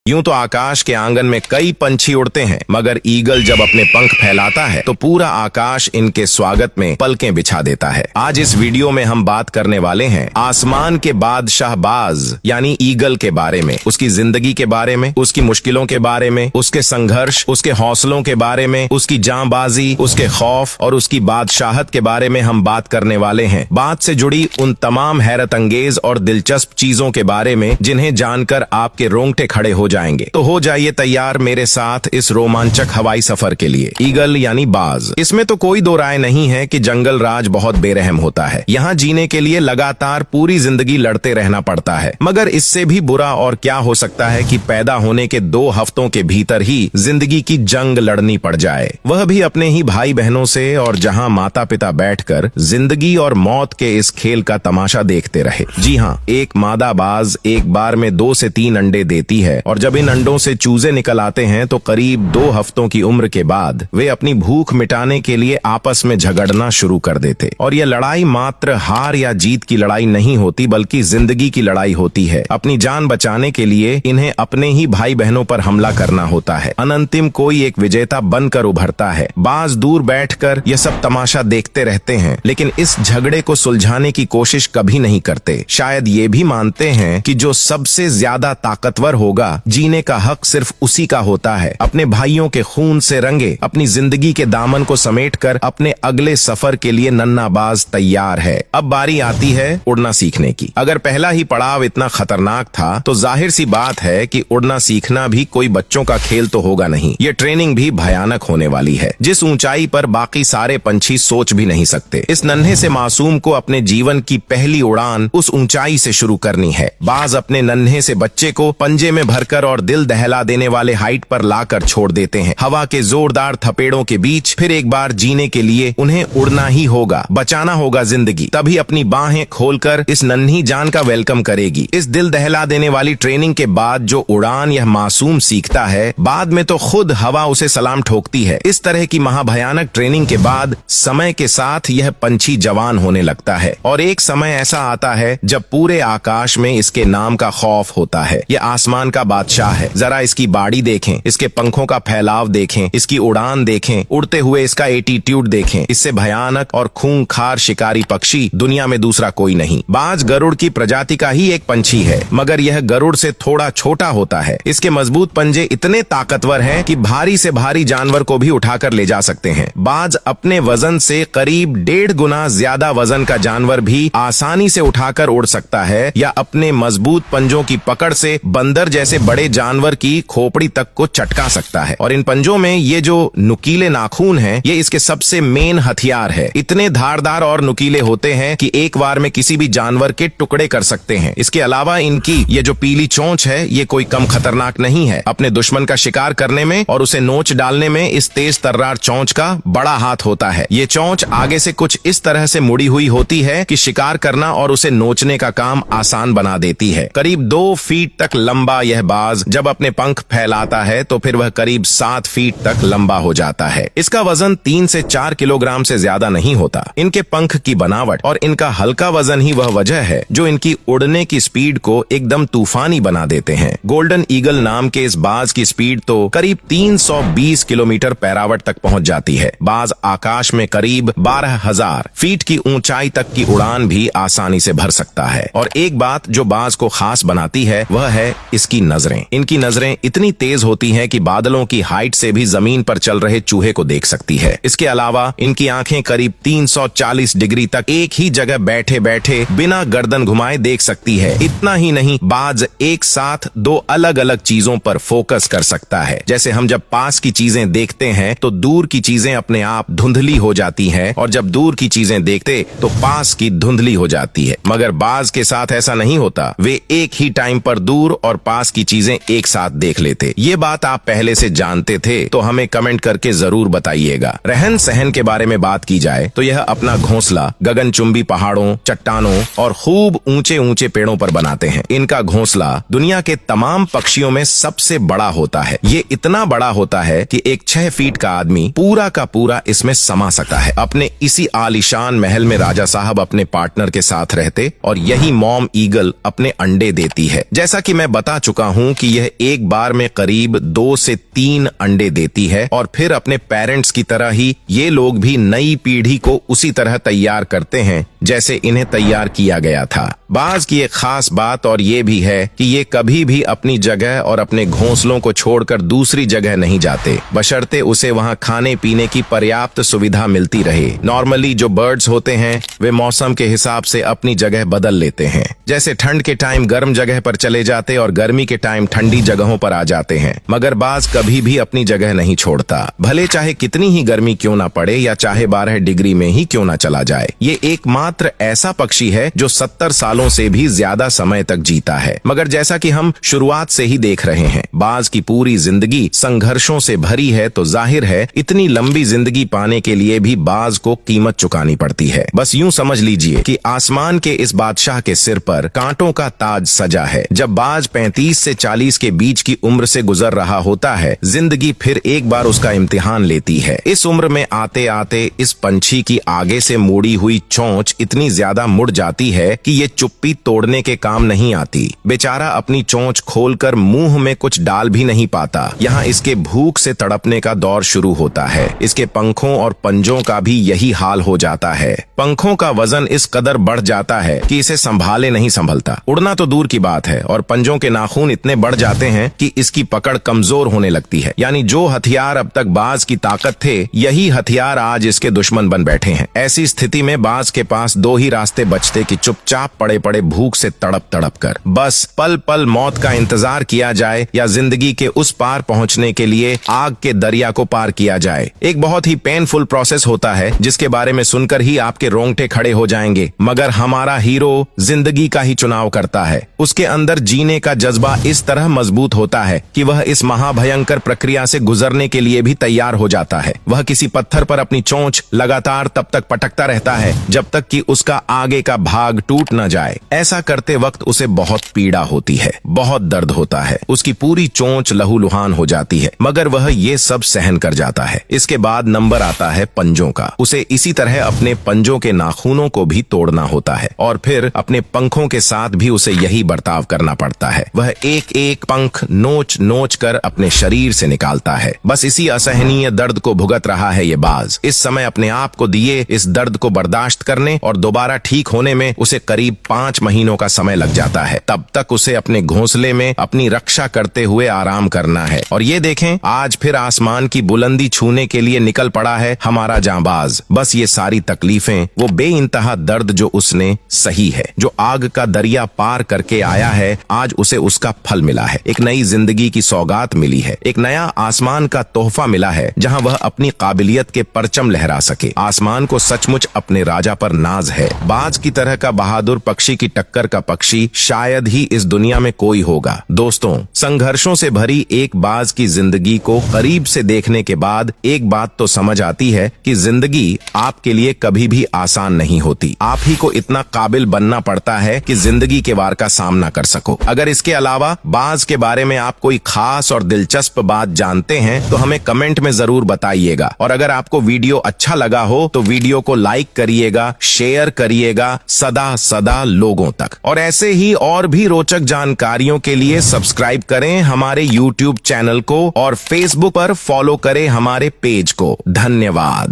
यूं तो आकाश के आंगन में कई पंछी उड़ते हैं, मगर ईगल जब अपने पंख फैलाता है तो पूरा आकाश इनके स्वागत में पलकें बिछा देता है। आज इस वीडियो में हम बात करने वाले हैं आसमान के बादशाह बाज यानी ईगल के बारे में, उसकी जिंदगी के बारे में, उसकी मुश्किलों के बारे में, उसके संघर्ष, उसके हौसलों के बारे में, उसकी जांबाजी, उसके खौफ और उसकी बादशाहत के बारे में हम बात करने वाले हैं। बात से जुड़ी उन तमाम हैरत अंगेज और दिलचस्प चीजों के बारे में जिन्हें जानकर आपके रोंगटे खड़े हो जाएंगे। तो हो जाइए तैयार मेरे साथ इस रोमांचक हवाई सफर के लिए। ईगल यानी बाज। इसमें तो कोई दो राय नहीं है कि जंगल राज बहुत बेरहम होता है। यहाँ जीने के लिए लगातार पूरी जिंदगी लड़ते रहना पड़ता है, मगर इससे भी बुरा और क्या हो सकता है कि पैदा होने के 2 हफ्तों के भीतर ही जिंदगी की जंग लड़नी पड़ जाए, वह भी अपने ही भाई बहनों से, और जहाँ माता पिता बैठकर जिंदगी और मौत के इस खेल का तमाशा देखते रहे। जी हाँ, एक मादा बाज एक बार में 2 से 3 अंडे देती है, और जब इन अंडों से चूजे निकल आते हैं तो करीब 2 हफ्तों की उम्र के बाद वे अपनी भूख मिटाने के लिए आपस में झगड़ना शुरू कर देते। और यह लड़ाई मात्र हार या जीत की लड़ाई नहीं होती, बल्कि जिंदगी की लड़ाई होती है। अपनी जान बचाने के लिए इन्हें अपने ही भाई बहनों पर हमला करना होता है। अनंतिम कोई एक विजेता बनकर उभरता है। बाज दूर बैठकर यह सब तमाशा देखते रहते हैं, लेकिन इस झगड़े को सुलझाने की कोशिश कभी नहीं करते। शायद ये भी मानते हैं कि जो सबसे ज्यादा ताकतवर होगा, जीने का हक सिर्फ उसी का होता है। अपने भाइयों के खून से रंगे अपनी जिंदगी के दामन को समेटकर अपने अगले सफर के लिए नन्हा बाज तैयार है। अब बारी आती है उड़ना सीखने की। अगर पहला ही पड़ाव इतना खतरनाक था, तो जाहिर सी बात है कि उड़ना सीखना भी कोई बच्चों का खेल तो होगा नहीं। ये ट्रेनिंग भी भयानक होने वाली है, जिस ऊंचाई पर बाकी सारे पंछी सोच भी नहीं सकते। इस नन्हे से मासूम को अपने जीवन की पहली उड़ान उस ऊंचाई से शुरू करनी है। बाज अपने नन्हे से बच्चे को पंजे में भरकर और दिल दहला देने वाले हाइट पर लाकर छोड़ देते हैं। हवा के जोरदार थपेड़ों के बीच फिर एक बार जीने के लिए उन्हें उड़ना ही होगा, बचाना होगा जिंदगी। तभी अपनी बाहें खोलकर इस नन्ही जान का वेलकम करेगी। इस दिल दहला देने वाली ट्रेनिंग के बाद जो उड़ान यह मासूम सीखता है, बाद में तो खुद हवा उसे सलाम ठोकती है। इस तरह की महाभयानक ट्रेनिंग के बाद समय के साथ यह पंछी जवान होने लगता है, और एक समय ऐसा आता है जब पूरे आकाश में इसके नाम का खौफ होता है। यह आसमान का बादशाह है। जरा इसकी बाड़ी देखें, इसके पंखों का फैलाव देखें, इसकी उड़ान देखें, उड़ते हुए इसका एटीट्यूड देखें। इससे भयानक और खूंखार शिकारी पक्षी दुनिया में दूसरा कोई नहीं। बाज गरुड़ की प्रजाति का ही एक पंछी है, मगर यह गरुड़ से थोड़ा छोटा होता है। इसके मजबूत पंजे इतने ताकतवर हैं कि भारी से भारी जानवर को भी उठाकर ले जा सकते हैं। बाज अपने वजन से करीब 1.5 गुना ज्यादा वजन का जानवर भी आसानी से उठाकर उड़ सकता है, या अपने मजबूत पंजों की पकड़ से बंदर जैसे बड़े जानवर की खोपड़ी तक को चटका सकता है। और इन पंजों में ये जो नुकीले नाखून हैं, ये इसके सबसे मेन हथियार है। इतने धारदार और नुकीले होते हैं कि एक बार में किसी भी जानवर के टुकड़े कर सकते हैं। इसके अलावा इनकी ये जो पीली चोंच है, ये कोई कम खतरनाक नहीं है। अपने दुश्मन का शिकार करने में और उसे नोच डालने में इस तेज तर्रार चोंच का बड़ा हाथ होता है। ये चोंच आगे से कुछ इस तरह से मुड़ी हुई होती है कि शिकार करना और उसे नोचने का काम आसान बना देती है। करीब 2 फीट तक लंबा यह बाज जब अपने पंख फैलाता है तो फिर वह करीब 7 फीट तक लंबा हो जाता है। इसका वजन 3 से 4 किलोग्राम से ज्यादा नहीं होता। इनके पंख की बनावट और इनका हल्का वजन ही वह वजह है जो इनकी उड़ने की स्पीड को एकदम तूफानी बना देते हैं। गोल्डन ईगल नाम के इस बाज की स्पीड तो करीब 320 किलोमीटर पैरावट तक पहुंच जाती है। बाज आकाश में करीब 12,000 फीट की ऊंचाई तक की उड़ान भी आसानी से भर सकता है। और एक बात जो बाज को खास बनाती है, वह है इसकी नजरें। इनकी नजरें इतनी तेज होती हैं कि बादलों की हाइट से भी जमीन पर चल रहे चूहे को देख सकती है। इसके अलावा इनकी आंखें करीब 340 डिग्री तक एक ही जगह बैठे बैठे बिना गर्दन घुमाए देख सकती है। इतना ही नहीं, बाज एक साथ 2 अलग अलग चीजों पर फोकस कर सकता है। जैसे हम जब पास की चीजें देखते हैं तो दूर की चीजें अपने आप धुंधली हो जाती हैं, और जब दूर की चीजें देखते तो पास की धुंधली हो जाती है। मगर बाज के साथ ऐसा नहीं होता। वे एक ही टाइम पर दूर और पास की चीजें एक साथ देख लेते। ये बात आप पहले से जानते थे तो हमें कमेंट करके जरूर बताइएगा। रहन सहन के बारे में बात की जाए तो यह अपना घोंसला गगनचुंबी पहाड़ों, चट्टानों और खूब ऊंचे ऊंचे पेड़ों पर बनाते हैं। इनका घोंसला दुनिया के तमाम पक्षियों में सबसे बड़ा होता है। ये इतना बड़ा होता है कि एक 6 फीट का आदमी पूरा का पूरा इसमें समा सकता है। अपने इसी आलीशान महल में राजा साहब अपने पार्टनर के साथ रहते, और यही मॉम ईगल अपने अंडे देती है। जैसा कि मैं बता चुका हूँ कि यह एक बार में करीब 2 से 3 अंडे देती है और फिर अपने पेरेंट्स की तरह ही ये लोग भी नई पीढ़ी को उसी तरह तैयार करते हैं जैसे इन्हें तैयार किया गया था। बाज की एक खास बात और ये भी है कि ये कभी भी अपनी जगह और अपने घोंसलों को छोड़कर दूसरी जगह नहीं जाते, बशर्ते उसे वहाँ खाने पीने की पर्याप्त सुविधा मिलती रहे। नॉर्मली जो बर्ड्स होते हैं वे मौसम के हिसाब से अपनी जगह बदल लेते हैं, जैसे ठंड के टाइम गर्म जगह पर चले जाते और गर्मी के टाइम ठंडी जगहों पर आ जाते हैं, मगर बाज कभी भी अपनी जगह नहीं छोड़ता, भले चाहे कितनी ही गर्मी क्यों ना पड़े या चाहे 12 डिग्री में ही क्यों ना चला जाए। ये एकमात्र ऐसा पक्षी है जो 70 सालों से भी ज्यादा समय तक जीता है। मगर जैसा कि हम शुरुआत से ही देख रहे हैं, बाज की पूरी जिंदगी संघर्षों से भरी है, तो जाहिर है इतनी लंबी जिंदगी पाने के लिए भी बाज को कीमत चुकानी पड़ती है। बस यूं समझ लीजिए कि आसमान के इस बादशाह के सिर पर कांटों का ताज सजा है। जब बाज 35 से 40 के बीच की उम्र से गुजर रहा होता है, जिंदगी फिर एक बार उसका इम्तिहान लेती है। इस उम्र में आते आते इस पंछी की आगे से मुड़ी हुई चोंच इतनी ज्यादा मुड़ जाती है कि ये चुप्पी तोड़ने के काम नहीं आती। बेचारा अपनी चोंच खोलकर मुंह में कुछ डाल भी नहीं पाता। यहाँ इसके भूख से तड़पने का दौर शुरू होता है। इसके पंखों और पंजों का भी यही हाल हो जाता है। पंखों का वजन इस कदर बढ़ जाता है कि इसे संभाले नहीं संभलता। उड़ना तो दूर की बात है, और पंजों के नाखून इतने बढ़ जाते हैं कि इसकी पकड़ कमजोर होने लगती है। यानी जो हथियार अब तक बाज की ताकत थे, यही हथियार आज इसके दुश्मन बन बैठे हैं। ऐसी स्थिति में बाज के पास 2 ही रास्ते बचते कि चुपचाप पड़े पड़े भूख से तड़प तड़प कर बस पल पल मौत का इंतजार किया जाए या जिंदगी के उस पार पहुंचने के लिए आग के दरिया को पार किया जाए। एक बहुत ही पेनफुल प्रोसेस होता है जिसके बारे में सुनकर ही आपके रोंगटे खड़े हो जाएंगे, मगर हमारा हीरो जिंदगी का ही चुनाव करता है। उसके अंदर जीने का जज्बा इस तरह मजबूत होता है कि वह इस महाभयंकर प्रक्रिया से गुजरने के लिए भी तैयार हो जाता है। वह किसी पत्थर पर अपनी चोंच लगातार तब तक पटकता रहता है जब तक कि उसका आगे का भाग टूट न जाए। ऐसा करते वक्त उसे बहुत पीड़ा होती है, बहुत दर्द होता है, उसकी पूरी चोंच लहूलुहान हो जाती है, मगर वह ये सब सहन कर जाता है। इसके बाद नंबर आता है पंजों का। उसे इसी तरह अपने पंजों के नाखूनों को भी तोड़ना होता है और फिर अपने पंखों के साथ भी उसे यही बर्ताव करना पड़ता है। वह एक एक पंख नोच नोच कर अपने शरीर से निकालता है। बस इसी असहनीय दर्द को भुगत रहा है ये बाज। इस समय अपने आप को दिए इस दर्द को बर्दाश्त करने और दोबारा ठीक होने में उसे करीब 5 महीनों का समय लग जाता है। तब तक उसे अपने घोंसले में अपनी रक्षा करते हुए आराम करना है। और ये देखें, आज फिर आसमान की बुलंदी छूने के लिए निकल पड़ा है हमारा जांबाज। बस ये सारी तकलीफें, वो बेइंतहा दर्द जो उसने सही है, जो आग का दरिया पार करके आया है, आज उसे उसका फल मिला है। एक नई जिंदगी की सौगात मिली है, एक नया आसमान का तोहफा मिला है जहां वह अपनी काबिलियत के परचम लहरा सके। आसमान को सचमुच अपने राजा पर नाज है। बाज की तरह का बहादुर पक्षी की टक्कर का पक्षी शायद ही इस दुनिया में कोई होगा। दोस्तों, संघर्षों से भरी एक बाज की जिंदगी को करीब से देखने के बाद एक बात तो समझ आती है कि जिंदगी आपके लिए कभी भी आसान नहीं होती। आप ही को इतना काबिल बनना पड़ता है कि जिंदगी के वार का सामना कर सको। अगर इसके अलावा बाज के बारे में आप कोई खास और दिलचस्प बात जानते हैं तो हमें कमेंट में जरूर बताइएगा। और अगर आपको वीडियो अच्छा लगा हो तो वीडियो को लाइक करिएगा, शेयर करिएगा सदा सदा लोगों तक। और ऐसे ही और भी रोचक जानकारियों के लिए सब्सक्राइब करें हमारे YouTube चैनल को और Facebook पर फॉलो करें हमारे पेज को। धन्यवाद।